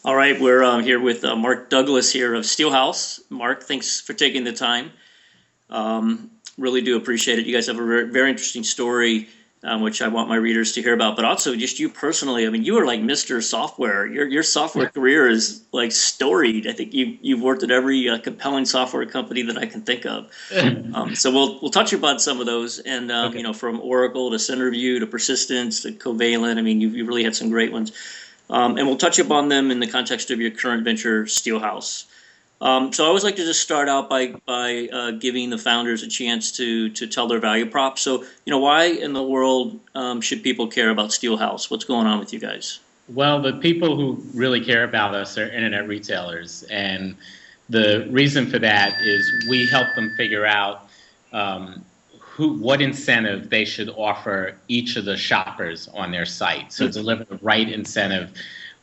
All right, we're here with Mark Douglas here of SteelHouse. Mark, thanks for taking the time. Really do appreciate it. You guys have a very, very interesting story, which I want my readers to hear about, but also just you personally. I mean, you are like Mr. Software. Your software career is like storied. I think you've worked at every compelling software company that I can think of. So we'll touch upon some of those, and Okay. from Oracle to Centerview to Persistence to Covalent. I mean, you really had some great ones. And we'll touch upon them in the context of your current venture, SteelHouse. So I always like to just start out by giving the founders a chance to tell their value prop. So, why in the world should people care about SteelHouse? What's going on with you guys? Well, the people who really care about us are internet retailers. And the reason for that is we help them figure out what incentive they should offer each of the shoppers on their site. So deliver the right incentive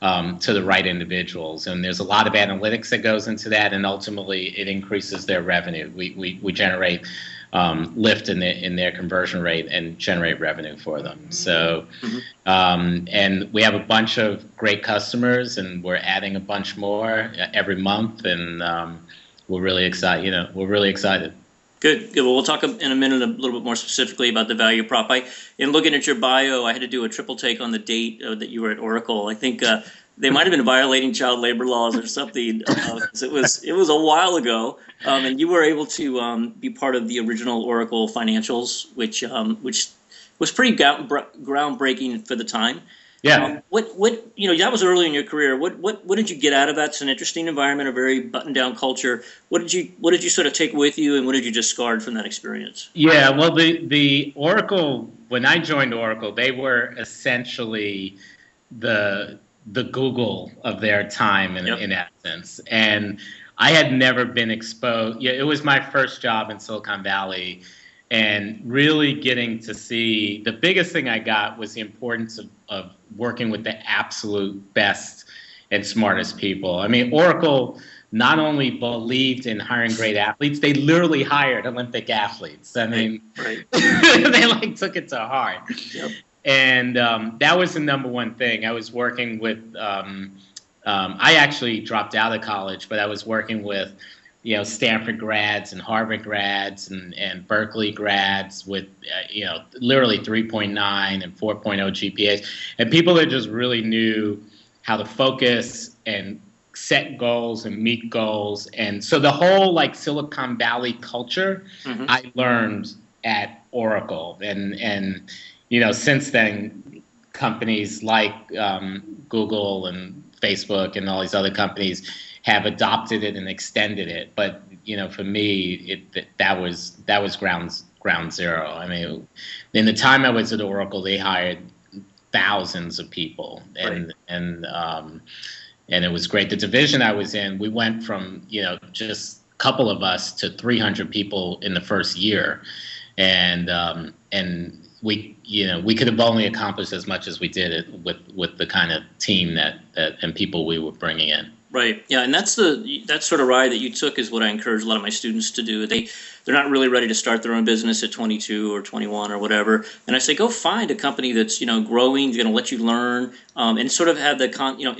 to the right individuals. And there's a lot of analytics that goes into that, and ultimately it increases their revenue. We generate lift in their conversion rate and generate revenue for them. So, and we have a bunch of great customers, and we're adding a bunch more every month, and we're really excited. We're really excited. Good. Well, we'll talk in a minute a little bit more specifically about the value prop. In looking at your bio, I had to do a triple take on the date that you were at Oracle. I think they might have been violating child labor laws or something. 'Cause it was a while ago, and you were able to be part of the original Oracle financials, which was pretty groundbreaking for the time. Yeah. That was early in your career. What did you get out of that? It's an interesting environment, a very buttoned down culture. What did you sort of take with you, and what did you discard from that experience? Yeah, well, the Oracle, when I joined Oracle, they were essentially the Google of their time in that sense. And I had never been exposed. Yeah, it was my first job in Silicon Valley, and really getting to see the biggest thing I got was the importance of working with the absolute best and smartest people. I mean, Oracle not only believed in hiring great athletes, they literally hired Olympic athletes. I mean, Right. they took it to heart. Yep. And that was the number one thing. I was working with, I actually dropped out of college, but I was working with, Stanford grads and Harvard grads and Berkeley grads with, literally 3.9 and 4.0 GPAs. And people that just really knew how to focus and set goals and meet goals. And so the whole Silicon Valley culture, I learned at Oracle. And since then, companies like Google and Facebook and all these other companies have adopted it and extended it. But for me, that was ground zero. I mean, in the time I was at Oracle, they hired thousands of people, and it was great. The division I was in, we went from just a couple of us to 300 people in the first year, and we could have only accomplished as much as we did it with the kind of team that and people we were bringing in. Right. Yeah, and that sort of ride that you took is what I encourage a lot of my students to do. They're not really ready to start their own business at 22 or 21 or whatever. And I say, go find a company that's growing, going to let you learn, and sort of have the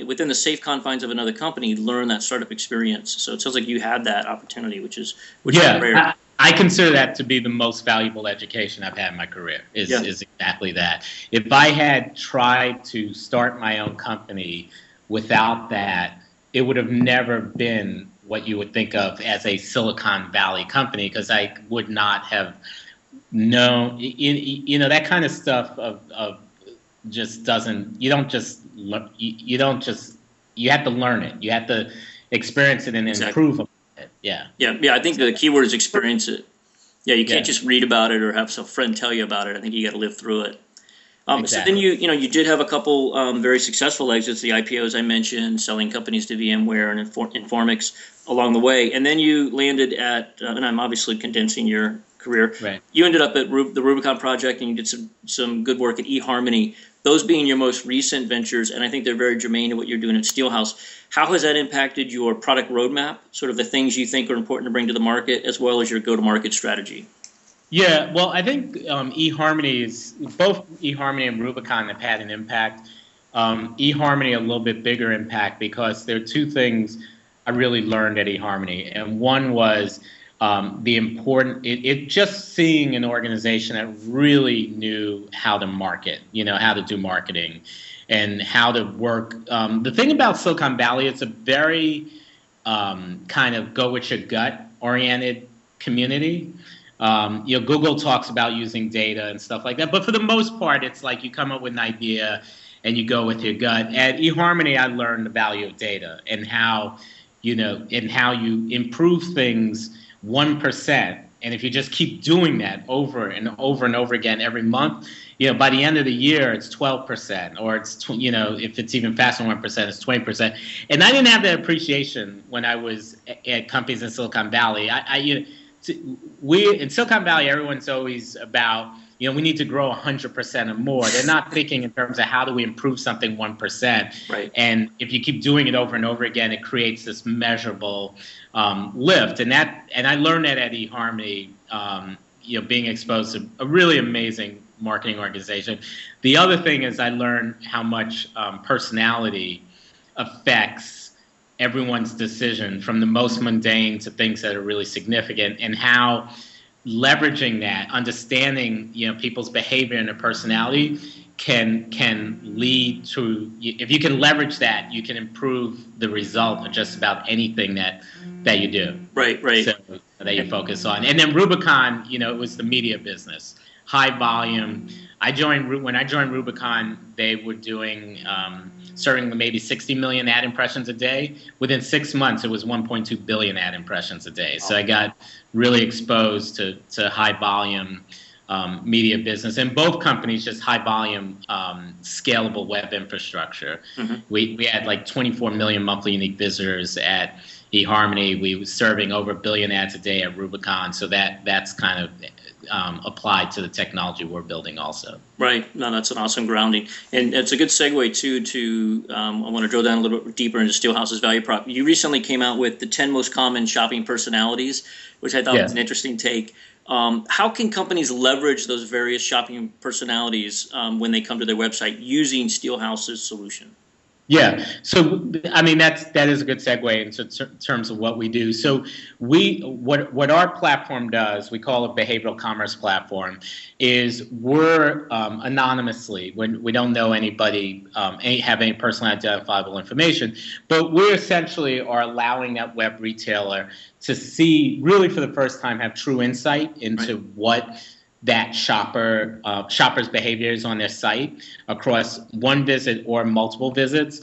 within the safe confines of another company, learn that startup experience. So it sounds like you had that opportunity, which is rare. I consider that to be the most valuable education I've had in my career. Is exactly that. If I had tried to start my own company without that, it would have never been what you would think of as a Silicon Valley company, because I would not have known, that kind of stuff of just doesn't, you have to learn it. You have to experience it and improve on it. Yeah. I think the key word is experience it. Yeah, you can't just read about it or have some friend tell you about it. I think you got to live through it. Exactly. So then you did have a couple very successful exits, the IPOs I mentioned, selling companies to VMware and Informix along the way, and then you landed at, and I'm obviously condensing your career. Right. You ended up at the Rubicon Project, and you did some good work at eHarmony. Those being your most recent ventures, and I think they're very germane to what you're doing at SteelHouse. How has that impacted your product roadmap, sort of the things you think are important to bring to the market, as well as your go-to-market strategy? Yeah, well, I think both eHarmony and Rubicon have had an impact. eHarmony a little bit bigger impact because there are two things I really learned at eHarmony. And one was it just seeing an organization that really knew how to market, how to do marketing and how to work. The thing about Silicon Valley, it's a very kind of go with your gut oriented community. Google talks about using data and stuff like that, but for the most part, it's like you come up with an idea and you go with your gut. At eHarmony, I learned the value of data and how you improve things 1%. And if you just keep doing that over and over and over again every month, by the end of the year, it's 12%, or it's, if it's even faster than 1%, it's 20%. And I didn't have that appreciation when I was at companies in Silicon Valley. In Silicon Valley, everyone's always about, we need to grow 100% or more. They're not thinking in terms of how do we improve something 1%. Right. And if you keep doing it over and over again, it creates this measurable lift. And I learned that at eHarmony, being exposed to a really amazing marketing organization. The other thing is I learned how much personality affects everyone's decision, from the most mundane to things that are really significant, and how leveraging that, understanding people's behavior and their personality can lead to, if you can leverage that, you can improve the result of just about anything that you do. Right. So that you focus on. And then Rubicon, it was the media business, high volume. When I joined Rubicon, they were doing serving maybe 60 million ad impressions a day. Within 6 months, it was 1.2 billion ad impressions a day. So I got really exposed to high volume media business, and both companies just high volume scalable web infrastructure. Mm-hmm. We had like 24 million monthly unique visitors at eHarmony. We were serving over 1 billion ads a day at Rubicon. So that's kind of applied to the technology we're building also. Right. No, that's an awesome grounding. And it's a good segue to I want to drill down a little bit deeper into SteelHouse's value prop. You recently came out with the 10 most common shopping personalities, which I thought was an interesting take. How can companies leverage those various shopping personalities when they come to their website using SteelHouse's solution? Yeah, so that is a good segue into terms of what we do. So what our platform does, we call a behavioral commerce platform, is we're anonymously, when we don't know anybody, have any personally identifiable information, but we essentially are allowing that web retailer to see, really for the first time, have true insight into what that shopper's behaviors on their site across one visit or multiple visits,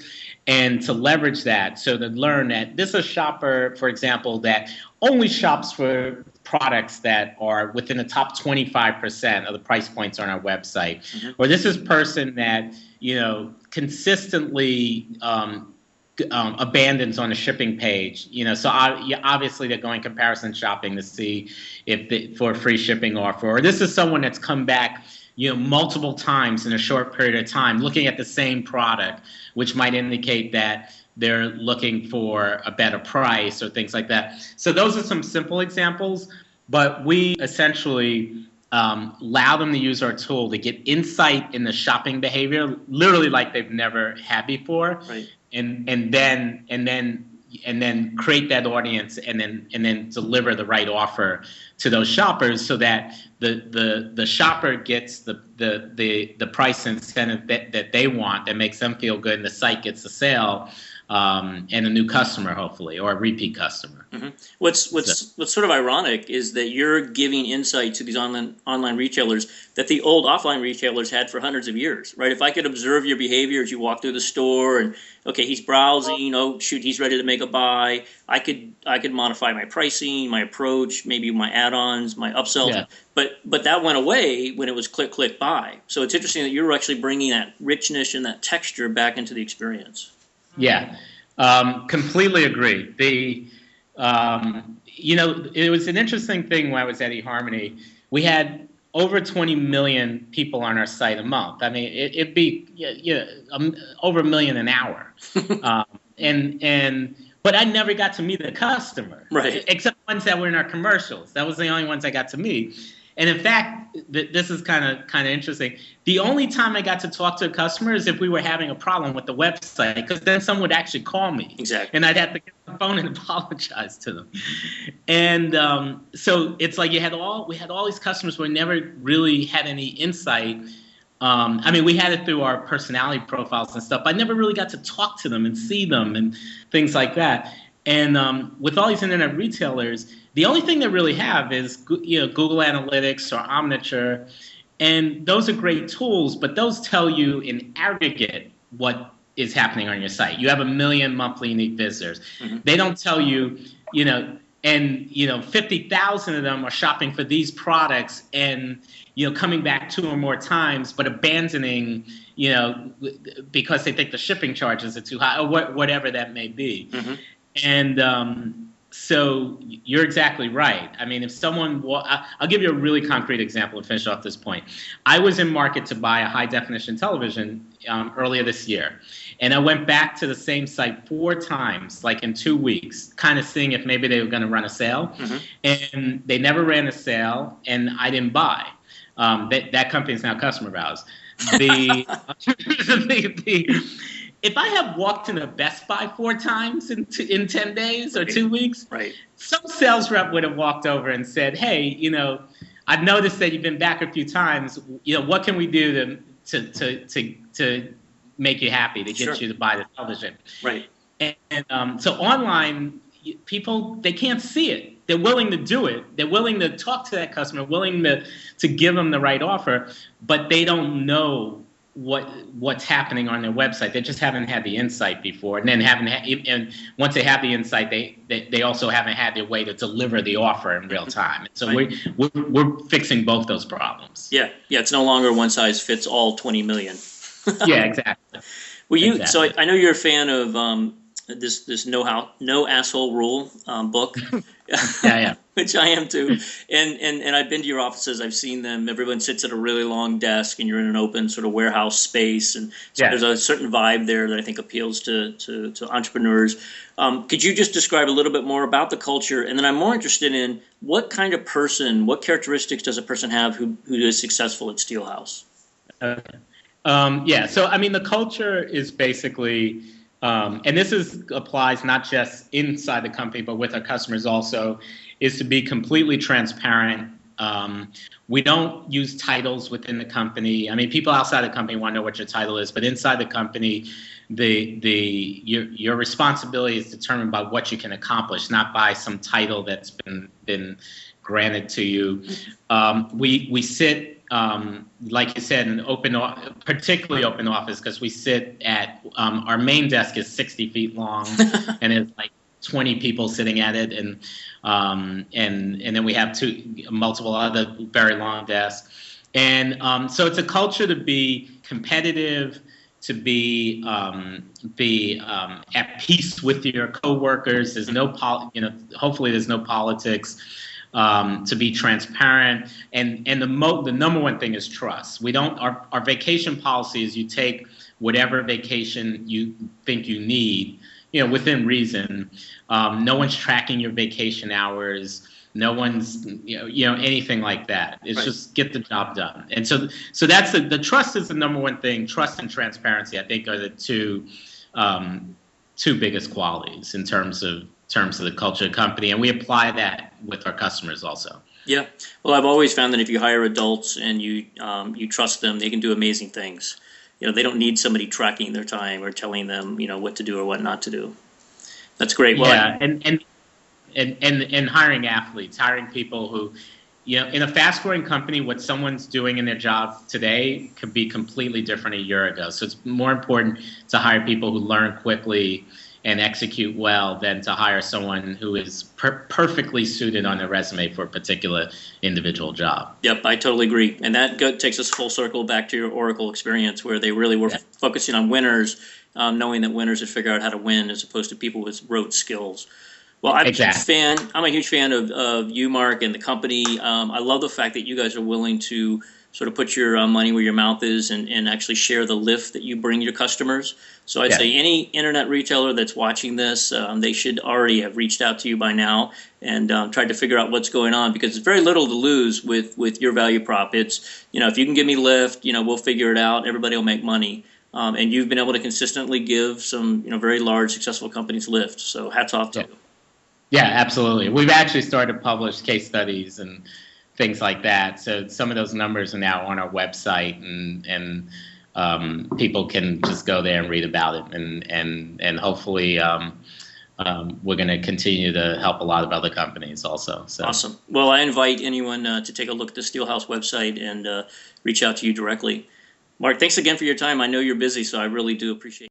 and to leverage that. So to learn that this is a shopper, for example, that only shops for products that are within the top 25% of the price points on our website, mm-hmm. or this is a person that consistently abandons on a shipping page, so obviously they're going comparison shopping to see for a free shipping offer. Or this is someone that's come back, multiple times in a short period of time, looking at the same product, which might indicate that they're looking for a better price or things like that. So those are some simple examples, but we essentially allow them to use our tool to get insight in the shopping behavior, literally like they've never had before. Right. And then create that audience and then deliver the right offer to those shoppers, so that the shopper gets the price incentive that they want, that makes them feel good, and the site gets the sale, and a new customer, hopefully, or a repeat customer. Mm-hmm. What's sort of ironic is that you're giving insight to these online retailers that the old offline retailers had for hundreds of years, right? If I could observe your behavior as you walk through the store, and okay, he's browsing, oh shoot, he's ready to make a buy, I could modify my pricing, my approach, maybe my add-ons, my upsells. Yeah. But that went away when it was click, click, buy. So it's interesting that you're actually bringing that richness and that texture back into the experience. Yeah, completely agree. It was an interesting thing when I was at eHarmony. We had over 20 million people on our site a month. I mean, it'd be over 1 million an hour. But I never got to meet the customer, right? Except ones that were in our commercials. That was the only ones I got to meet. And in fact, this is kind of interesting. The only time I got to talk to a customer is if we were having a problem with the website, because then someone would actually call me. Exactly. And I'd have to get on the phone and apologize to them. And so it's like we had all these customers who never really had any insight. I mean, we had it through our personality profiles and stuff. I never really got to talk to them and see them and things like that. And with all these internet retailers, the only thing they really have is Google Analytics or Omniture, and those are great tools, but those tell you in aggregate what is happening on your site. You have 1 million monthly unique visitors. Mm-hmm. They don't tell you, and 50,000 of them are shopping for these products and coming back 2 or more times, but abandoning because they think the shipping charges are too high or whatever that may be. Mm-hmm. And so you're exactly right. I mean, if someone, I'll give you a really concrete example to finish off this point. I was in market to buy a high definition television earlier this year. And I went back to the same site 4 times, like in 2 weeks, kind of seeing if maybe they were going to run a sale. Mm-hmm. And they never ran a sale, and I didn't buy. That company is now a customer of ours. If I had walked in a Best Buy 4 times in 10 days or 2 weeks, right, some sales rep would have walked over and said, "Hey, I've noticed that you've been back a few times. What can we do to make you happy, to get you to buy the television?" Right. And so online, people, they can't see it. They're willing to do it. They're willing to talk to that customer, willing to give them the right offer, but they don't know what's happening on their website. They just haven't had the insight before, and then and once they have the insight, they also haven't had their way to deliver the offer in real time. So right. we're fixing both those problems. Yeah, it's no longer one size fits all 20 million. Yeah, exactly. Well, exactly. So I know you're a fan of this no asshole rule book. Yeah. Which I am too. And I've been to your offices. I've seen them. Everyone sits at a really long desk, and you're in an open sort of warehouse space. And so there's a certain vibe there that I think appeals to entrepreneurs. Could you just describe a little bit more about the culture? And then I'm more interested in what kind of person, what characteristics does a person have who is successful at SteelHouse? Okay. So I mean, the culture is basically, and this applies not just inside the company, but with our customers also, is to be completely transparent. We don't use titles within the company. I mean, people outside the company want to know what your title is, but inside the company, your responsibility is determined by what you can accomplish, not by some title that's been granted to you. We sit, like you said, in particularly open office, because we sit at our main desk is 60 feet long, and it's like 20 people sitting at it, and then we have multiple other very long desks, and so it's a culture to be competitive, to be at peace with your coworkers. There's no hopefully there's no politics. To be transparent, and the number one thing is trust. We don't our vacation policy is you take whatever vacation you think you need, within reason. No one's tracking your vacation hours. No one's anything like that. It's right. Just get the job done. And so that's the trust is the number one thing. Trust and transparency, I think, are the two biggest qualities in terms of the culture of the company, and we apply that with our customers also. Yeah, well, I've always found that if you hire adults and you trust them, they can do amazing things. They don't need somebody tracking their time or telling them what to do or what not to do. That's great. Well, yeah, and hiring athletes, hiring people who, in a fast-growing company, what someone's doing in their job today could be completely different a year ago. So it's more important to hire people who learn quickly and execute well than to hire someone who is perfectly suited on their resume for a particular individual job. Yep, I totally agree. And that takes us full circle back to your Oracle experience, where they really were focusing on winners, knowing that winners would figure out how to win as opposed to people with rote skills. Well, I'm a huge fan of you, Mark, and the company. I love the fact that you guys are willing to sort of put your money where your mouth is and actually share the lift that you bring your customers. So I'd say any internet retailer that's watching this, they should already have reached out to you by now and tried to figure out what's going on, because it's very little to lose with your value prop. It's, if you can give me lift, we'll figure it out. Everybody will make money. And you've been able to consistently give some, very large, successful companies lift. So hats off to you. Yeah, absolutely. We've actually started to publish case studies and things like that. So some of those numbers are now on our website, and people can just go there and read about it. And hopefully we're going to continue to help a lot of other companies also. So. Awesome. Well, I invite anyone to take a look at the SteelHouse website and reach out to you directly. Mark, thanks again for your time. I know you're busy, so I really do appreciate it.